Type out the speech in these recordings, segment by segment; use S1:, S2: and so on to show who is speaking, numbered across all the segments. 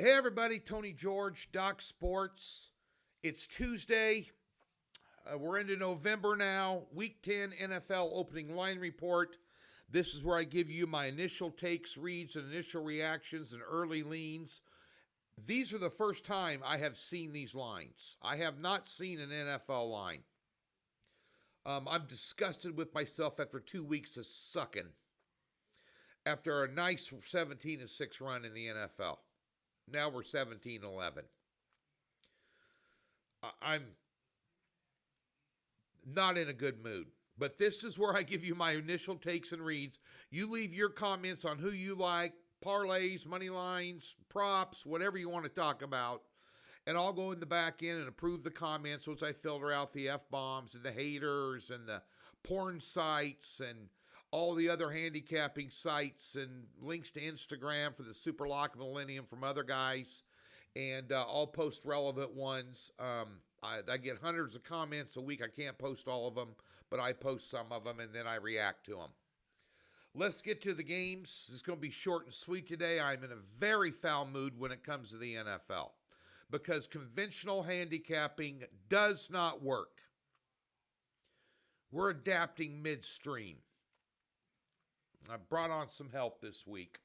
S1: Hey everybody, Tony George, Doc Sports. It's Tuesday. We're into November now. Week 10 NFL opening line report. This is where I give you my initial takes, reads, and initial reactions and early leans. These are the first time I have seen these lines. I have not seen an NFL line. I'm disgusted with myself after 2 weeks of sucking. After a nice 17-6 run in the NFL. Now we're 17-11. I'm not in a good mood. But this is where I give you my initial takes and reads. You leave your comments on who you like, parlays, money lines, props, whatever you want to talk about. And I'll go in the back end and approve the comments once I filter out the F-bombs and the haters and the porn sites and all the other handicapping sites and links to Instagram for the Super Lock Millennium from other guys. And I'll post relevant ones. I get hundreds of comments a week. I can't post all of them, but I post some of them and then I react to them. Let's get to the games. It's going to be short and sweet today. I'm in a very foul mood when it comes to the NFL because conventional handicapping does not work. We're adapting midstream. I brought on some help this week.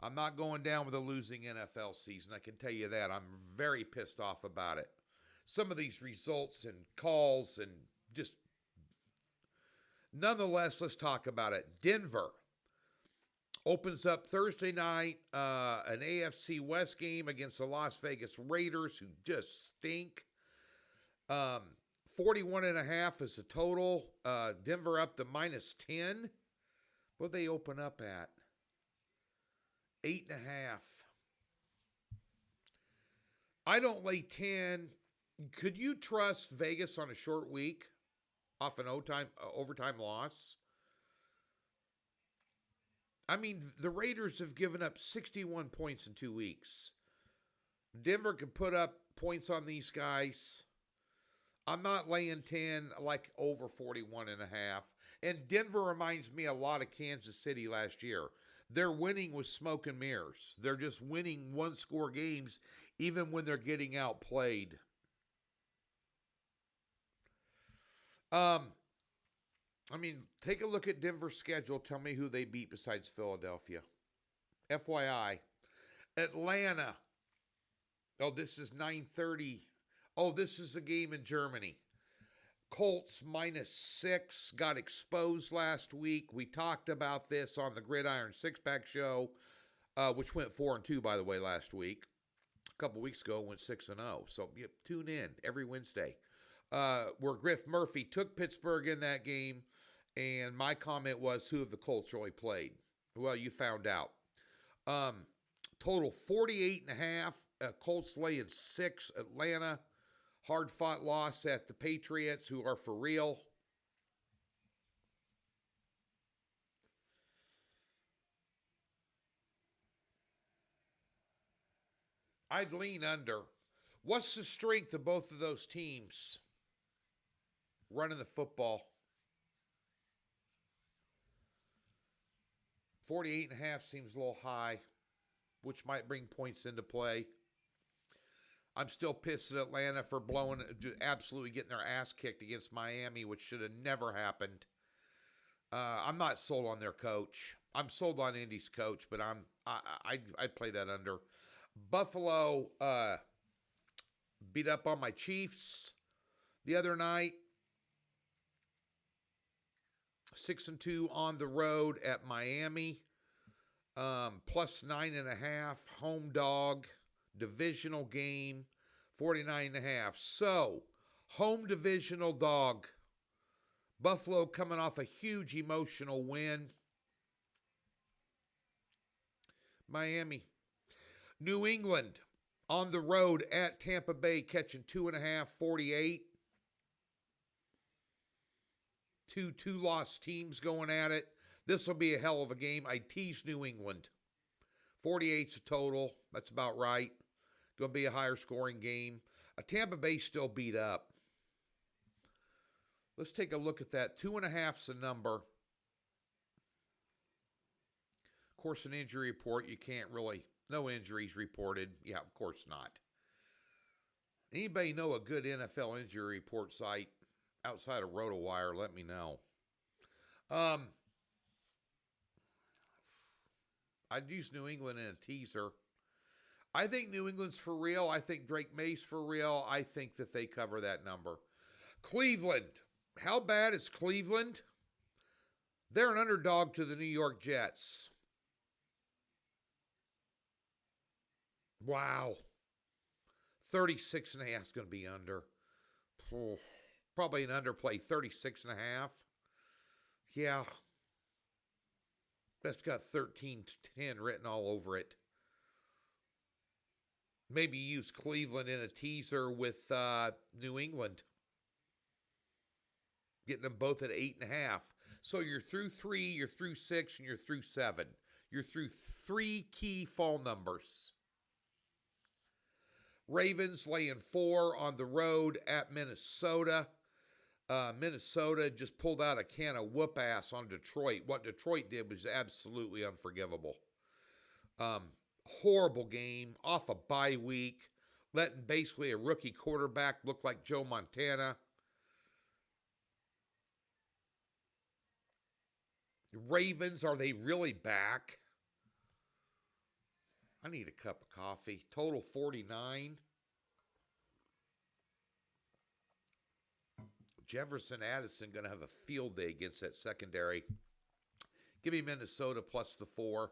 S1: I'm not going down with a losing NFL season. I can tell you that. I'm very pissed off about it. Some of these results and calls and just... Nonetheless, let's talk about it. Denver opens up Thursday night, an AFC West game against the Las Vegas Raiders, who just stink. 41.5 is the total. Denver up to -10. What they open up at? 8.5. I don't lay 10. Could you trust Vegas on a short week off an overtime loss? I mean, the Raiders have given up 61 points in 2 weeks. Denver could put up points on these guys. I'm not laying 10, like over 41.5. And Denver reminds me a lot of Kansas City last year. They're winning with smoke and mirrors. They're just winning one-score games even when they're getting outplayed. Take a look at Denver's schedule. Tell me who they beat besides Philadelphia. FYI. Atlanta. Oh, this is 9:30. Oh, this is a game in Germany. Colts -6 got exposed last week. We talked about this on the Gridiron Six-Pack Show, which went 4-2, by the way, last week. A couple weeks ago, went 6-0. So tune in every Wednesday. Where Griff Murphy took Pittsburgh in that game, and my comment was, who have the Colts really played? Well, you found out. Total 48.5. Colts laying 6. Atlanta. Hard-fought loss at the Patriots, who are for real. I'd lean under. What's the strength of both of those teams running the football? 48.5 seems a little high, which might bring points into play. I'm still pissed at Atlanta for absolutely getting their ass kicked against Miami, which should have never happened. I'm not sold on their coach. I'm sold on Indy's coach, but I'd play that under. Buffalo beat up on my Chiefs the other night. 6-2 on the road at Miami. Plus 9.5 home dog. Divisional game, 49.5. So, home divisional dog. Buffalo coming off a huge emotional win. Miami. New England on the road at Tampa Bay, catching 2.5, 48. Two two-loss teams going at it. This will be a hell of a game. I tease New England. 48's a total. That's about right. Going to be a higher scoring game. Tampa Bay still beat up. Let's take a look at that. 2.5's a number. Of course, an injury report, you can't really No injuries reported. Yeah, of course not. Anybody know a good NFL injury report site outside of RotoWire? Let me know. Um, I'd use New England in a teaser. I think New England's for real. I think Drake May's for real. I think that they cover that number. Cleveland. How bad is Cleveland? They're an underdog to the New York Jets. Wow. 36 and a half is going to be under. Probably an underplay. 36 and a half. Yeah. That's got 13 to 10 written all over it. Maybe use Cleveland in a teaser with New England. Getting them both at 8.5. So you're through 3, you're through 6, and you're through 7. You're through 3 key fall numbers. Ravens laying 4 on the road at Minnesota. Minnesota just pulled out a can of whoop ass on Detroit. What Detroit did was absolutely unforgivable. Horrible game off a bye week, letting basically a rookie quarterback look like Joe Montana. Ravens, are they really back? I need a cup of coffee. Total 49. Jefferson Addison going to have a field day against that secondary. Give me Minnesota plus the 4.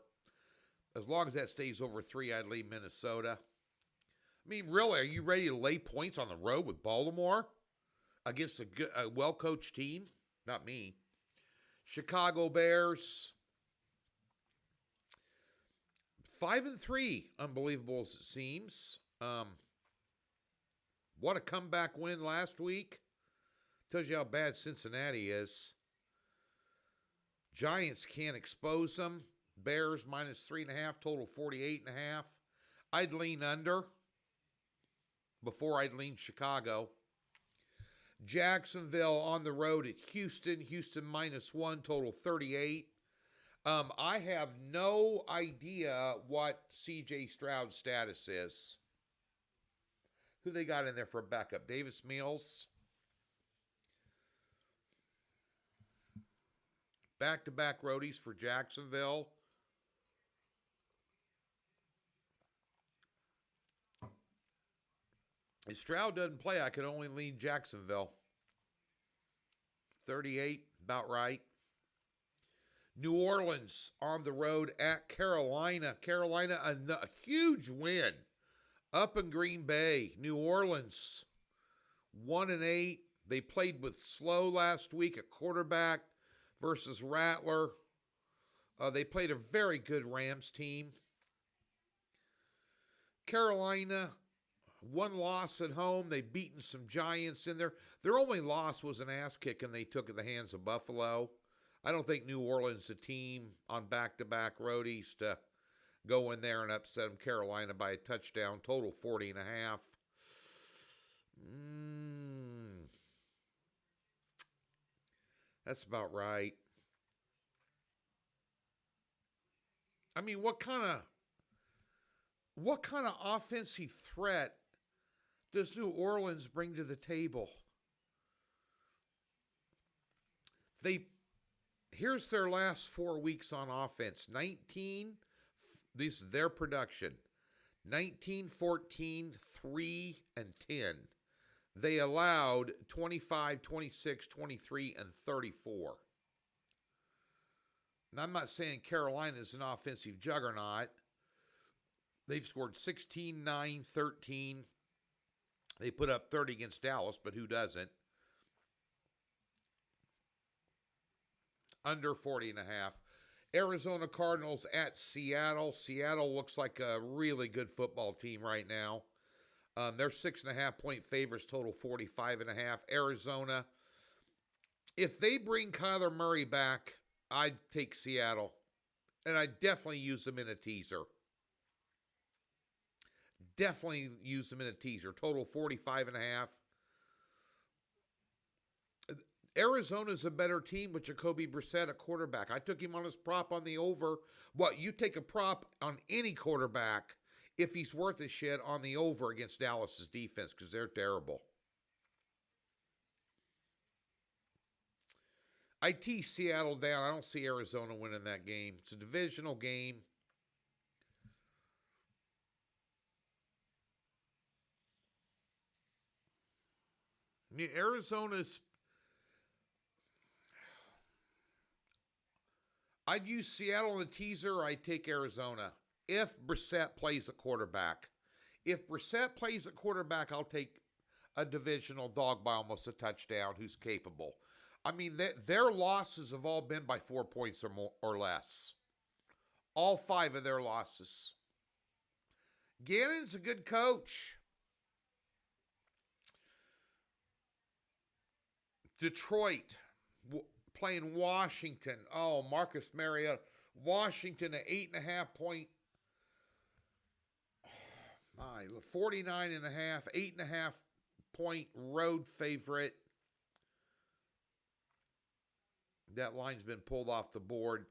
S1: As long as that stays over 3, I'd leave Minnesota. I mean, really, are you ready to lay points on the road with Baltimore against a well-coached team? Not me. Chicago Bears. 5-3, unbelievable as it seems. What a comeback win last week. Tells you how bad Cincinnati is. Giants can't expose them. Bears minus 3.5, total 48.5. I'd lean under before I'd lean Chicago. Jacksonville on the road at Houston. Houston minus 1, total 38. I have no idea what C.J. Stroud's status is. Who they got in there for a backup? Davis Mills. Back-to-back roadies for Jacksonville. If Stroud doesn't play, I can only lean Jacksonville. 38, about right. New Orleans on the road at Carolina. Carolina, a huge win up in Green Bay. New Orleans, 1-8. They played with Slow last week at quarterback versus Rattler. They played a very good Rams team. Carolina, 1 loss at home. They've beaten some Giants in there. Their only loss was an ass kicking they took at the hands of Buffalo. I don't think New Orleans is a team on back-to-back roadies to go in there and upset them. Carolina by a touchdown, total 40.5. That's about right. I mean, what kind of offensive threat does New Orleans bring to the table? Here's their last 4 weeks on offense. 19, this is their production. 19, 14, 3, and 10. They allowed 25, 26, 23, and 34. And I'm not saying Carolina is an offensive juggernaut. They've scored 16, 9, 13. They put up 30 against Dallas, but who doesn't? Under 40.5. Arizona Cardinals at Seattle. Seattle looks like a really good football team right now. They're 6.5-point favorites, total 45.5. Arizona, if they bring Kyler Murray back, I'd take Seattle. And I'd definitely use them in a teaser. Definitely use them in a teaser. Total 45.5. Arizona's a better team with Jacoby Brissett at quarterback. I took him on his prop on the over. What, you take a prop on any quarterback if he's worth a shit on the over against Dallas's defense because they're terrible. I tease Seattle down. I don't see Arizona winning that game. It's a divisional game. I mean, Arizona's... I'd use Seattle in the teaser. I'd take Arizona if Brissett plays a quarterback. If Brissett plays a quarterback, I'll take a divisional dog by almost a touchdown who's capable. I mean, their losses have all been by 4 points or more or less. All 5 of their losses. Gannon's a good coach. Detroit playing Washington. Oh, Marcus Mariota. Washington, an 8.5 point. Oh, my, 49.5, 8.5 point road favorite. That line's been pulled off the board.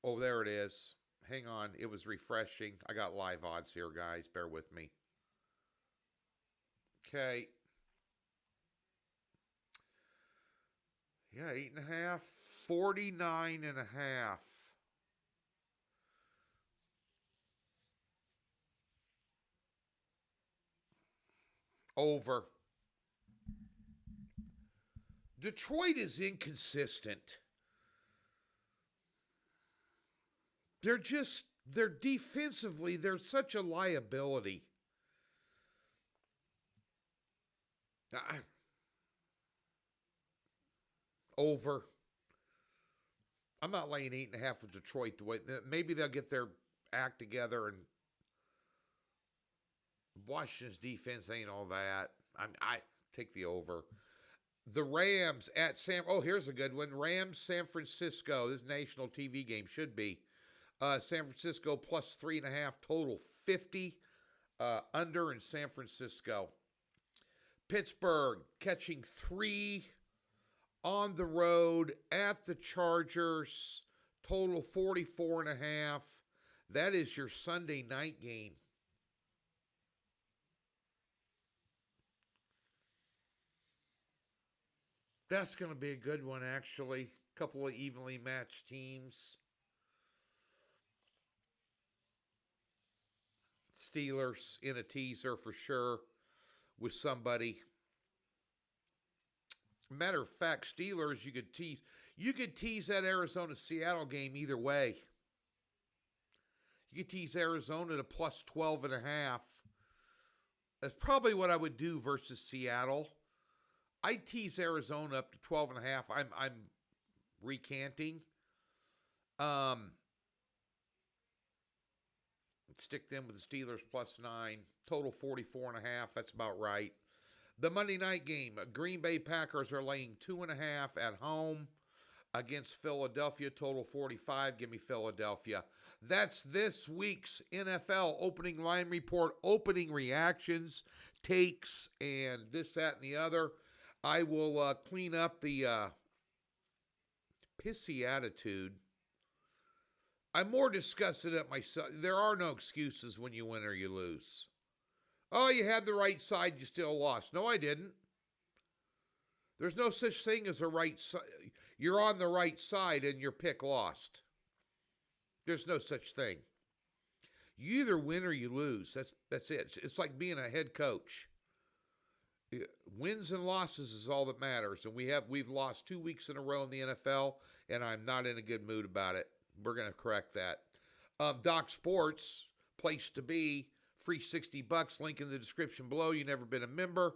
S1: Oh, there it is. Hang on. It was refreshing. I got live odds here, guys. Bear with me. Okay. Yeah, 8.5. 49.5. Over. Detroit is inconsistent. They're defensively, they're such a liability. Over. I'm not laying 8.5 with Detroit. Maybe they'll get their act together, and Washington's defense ain't all that. I take the over. The Rams at here's a good one. Rams, San Francisco. This national TV game should be. San Francisco plus 3.5, total 50 under in San Francisco. Pittsburgh catching 3 on the road at the Chargers, total 44.5. That is your Sunday night game. That's going to be a good one, actually. A couple of evenly matched teams. Steelers in a teaser for sure with somebody. Matter of fact, Steelers, you could tease. You could tease that Arizona-Seattle game either way. You could tease Arizona to plus 12.5. That's probably what I would do versus Seattle. I'd tease Arizona up to 12.5. I'm recanting. Stick them with the Steelers plus 9. Total 44.5. That's about right. The Monday night game, Green Bay Packers are laying 2.5 at home against Philadelphia. Total 45. Give me Philadelphia. That's this week's NFL opening line report, opening reactions, takes, and this, that, and the other. I will clean up the pissy attitude. I'm more disgusted at myself. There are no excuses when you win or you lose. Oh, you had the right side, you still lost. No, I didn't. There's no such thing as a right side. You're on the right side and your pick lost. There's no such thing. You either win or you lose. That's it. It's like being a head coach. Wins and losses is all that matters, and we've lost 2 weeks in a row in the NFL, and I'm not in a good mood about it. We're going to correct that. Doc Sports, place to be, free $60, link in the description below. You've never been a member,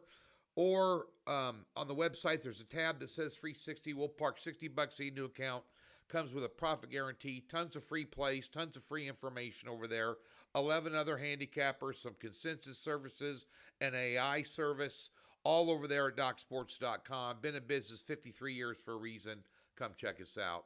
S1: or on the website there's a tab that says free 60. We'll park $60 in a new account. Comes with a profit guarantee, tons of free plays, tons of free information over there. 11 other handicappers, some consensus services, an AI service, all over there at DocSports.com. Been in business 53 years for a reason. Come check us out.